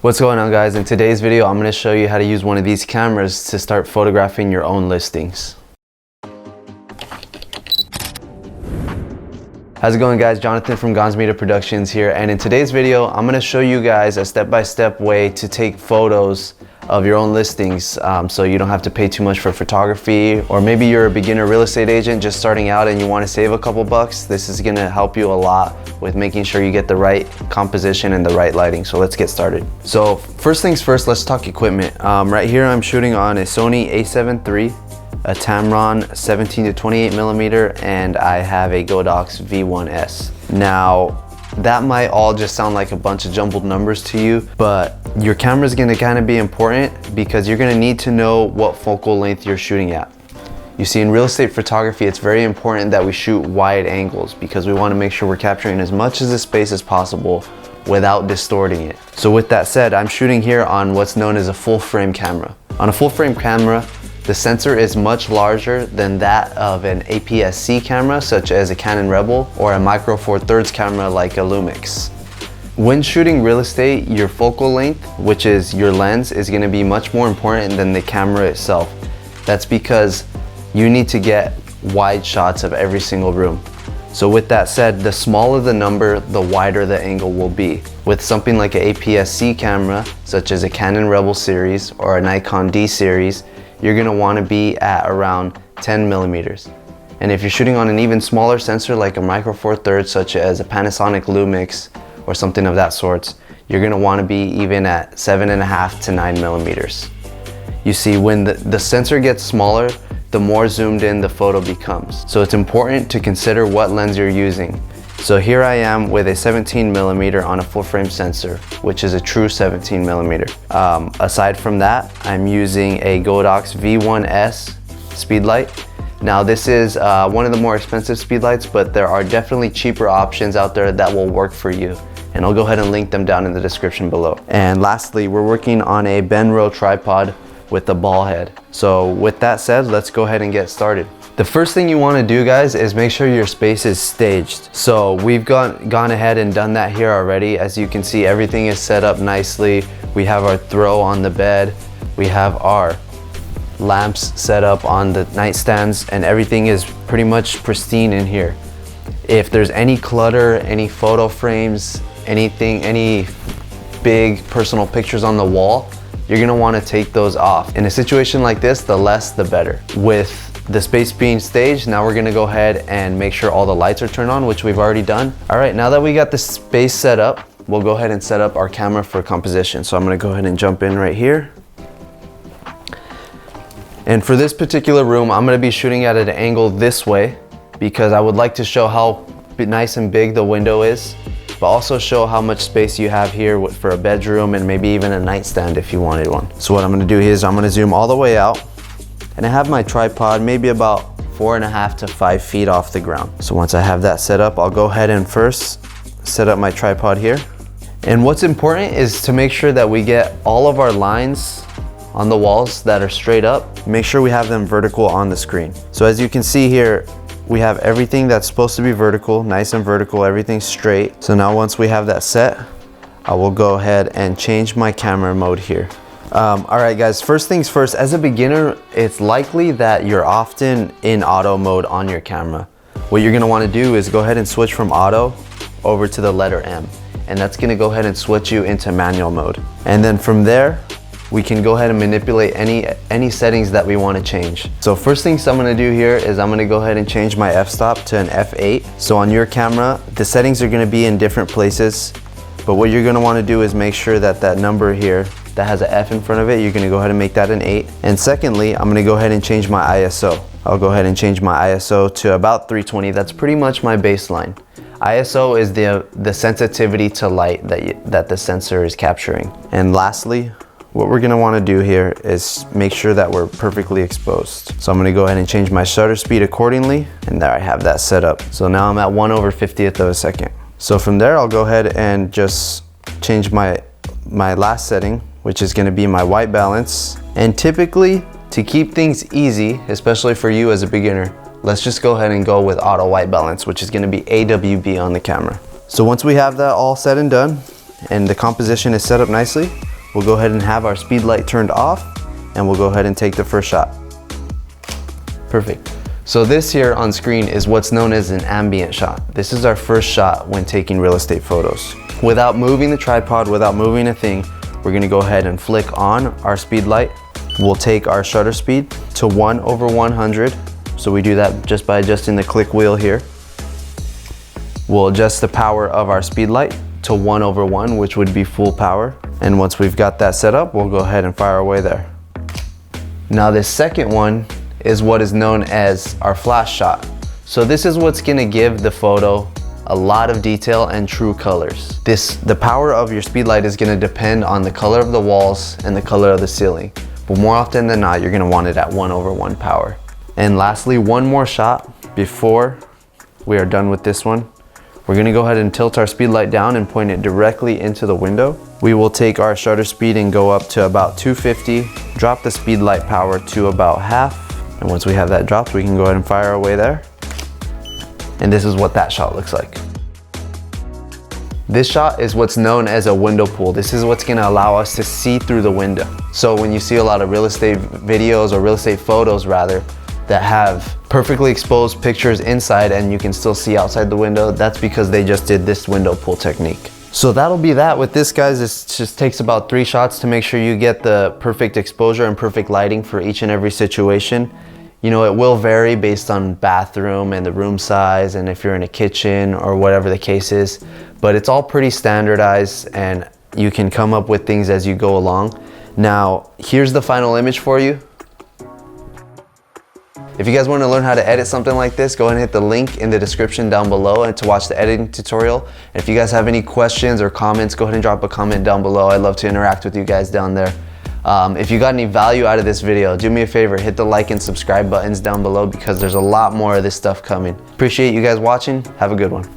What's going on, guys? In today's video, I'm going to show you how to use one of these cameras to start photographing your own listings. How's it going, guys? Jonathan from Gonz Media Productions here, and in today's video I'm going to show you guys a step-by-step way to take photos of your own listings, so you don't have to pay too much for photography, or maybe you're a beginner real estate agent just starting out and you want to save a couple bucks. This is going to help you a lot with making sure you get the right composition and the right lighting. So let's get started. So first things first, let's talk equipment. Right here I'm shooting on a Sony a7 III, a Tamron 17 to 28 millimeter, and I have a Godox V1S. Now that might all just sound like a bunch of jumbled numbers to you, but your camera is going to kind of be important because you're going to need to know what focal length you're shooting at. You see, in real estate photography, it's very important that we shoot wide angles because we want to make sure we're capturing as much of the space as possible without distorting it. So with that said, I'm shooting here on what's known as a full frame camera. On a full frame camera, the sensor is much larger than that of an APS-C camera, such as a Canon Rebel, or a Micro Four Thirds camera like a Lumix. When shooting real estate, your focal length, which is your lens, is going to be much more important than the camera itself. That's because you need to get wide shots of every single room. So with that said, the smaller the number, the wider the angle will be. With something like an APS-C camera, such as a Canon Rebel series or a Nikon D series, you're going to want to be at around 10 millimeters. And if you're shooting on an even smaller sensor like a Micro Four Thirds, such as a Panasonic Lumix or something of that sort, you're going to want to be even at 7.5 to 9 millimeters. You see, when the sensor gets smaller, the more zoomed in the photo becomes. So it's important to consider what lens you're using. So here I am with a 17 millimeter on a full frame sensor, which is a true 17 millimeter. Aside from that, I'm using a Godox V1S speedlight. Now this is one of the more expensive speedlights, but there are definitely cheaper options out there that will work for you. And I'll go ahead and link them down in the description below. And lastly, we're working on a Benro tripod with a ball head. So with that said, let's go ahead and get started. The first thing you want to do, guys, is make sure your space is staged. So we've gone ahead and done that here already. As you can see, everything is set up nicely. We have our throw on the bed. We have our lamps set up on the nightstands, and everything is pretty much pristine in here. If there's any clutter, any photo frames, anything, any big personal pictures on the wall, you're gonna want to take those off. In a situation like this, the less the better. With the space being staged, now we're gonna go ahead and make sure all the lights are turned on, which we've already done. All right, now that we got the space set up, we'll go ahead and set up our camera for composition. So I'm gonna go ahead and jump in right here. And for this particular room, I'm gonna be shooting at an angle this way because I would like to show how nice and big the window is, but also show how much space you have here for a bedroom and maybe even a nightstand if you wanted one. So what I'm gonna do here is I'm gonna zoom all the way out, and I have my tripod maybe about 4.5 to 5 feet off the ground. So once I have that set up, I'll go ahead and first set up my tripod here. And what's important is to make sure that we get all of our lines on the walls that are straight up. Make sure we have them vertical on the screen. So as you can see here, we have everything that's supposed to be vertical, nice and vertical, everything straight. So now once we have that set, I will go ahead and change my camera mode here. All right, guys, first things first, as a beginner, it's likely that you're often in auto mode on your camera. What you're gonna wanna do is go ahead and switch from auto over to the letter M, and that's gonna go ahead and switch you into manual mode. And then from there, we can go ahead and manipulate any settings that we want to change. So first things I'm going to do here is I'm going to go ahead and change my f-stop to an f8. So on your camera, the settings are going to be in different places, but what you're going to want to do is make sure that that number here that has an F in front of it, you're going to go ahead and make that an 8. And secondly, I'm going to go ahead and change my ISO. I'll go ahead and change my ISO to about 320. That's pretty much my baseline. ISO is the sensitivity to light that the sensor is capturing. And lastly, what we're gonna wanna do here is make sure that we're perfectly exposed. So I'm gonna go ahead and change my shutter speed accordingly, and there I have that set up. So now I'm at 1/50th of a second. So from there, I'll go ahead and just change my last setting, which is gonna be my white balance. And typically, to keep things easy, especially for you as a beginner, let's just go ahead and go with auto white balance, which is gonna be AWB on the camera. So once we have that all said and done, and the composition is set up nicely, we'll go ahead and have our speed light turned off, and we'll go ahead and take the first shot. Perfect. So this here on screen is what's known as an ambient shot. This is our first shot when taking real estate photos. Without moving the tripod, without moving a thing, we're gonna go ahead and flick on our speed light. We'll take our shutter speed to 1/100. So we do that just by adjusting the click wheel here. We'll adjust the power of our speed light to 1/1, which would be full power. And once we've got that set up, we'll go ahead and fire away there. Now this second one is what is known as our flash shot. So this is what's gonna give the photo a lot of detail and true colors. The power of your speed light is gonna depend on the color of the walls and the color of the ceiling. But more often than not, you're gonna want it at 1/1 power. And lastly, one more shot before we are done with this one. We're gonna go ahead and tilt our speed light down and point it directly into the window. We will take our shutter speed and go up to about 250, drop the speed light power to about half. And once we have that dropped, we can go ahead and fire away there. And this is what that shot looks like. This shot is what's known as a window pull. This is what's gonna allow us to see through the window. So when you see a lot of real estate videos or real estate photos rather, that have perfectly exposed pictures inside and you can still see outside the window, that's because they just did this window pull technique. So that'll be that with this, guys. This just takes about 3 shots to make sure you get the perfect exposure and perfect lighting for each and every situation. You know, it will vary based on bathroom and the room size and if you're in a kitchen or whatever the case is, but it's all pretty standardized and you can come up with things as you go along. Now, here's the final image for you. If you guys want to learn how to edit something like this, go ahead and hit the link in the description down below and to watch the editing tutorial. And if you guys have any questions or comments, go ahead and drop a comment down below. I'd love to interact with you guys down there. If you got any value out of this video, do me a favor, hit the like and subscribe buttons down below because there's a lot more of this stuff coming. Appreciate you guys watching. Have a good one.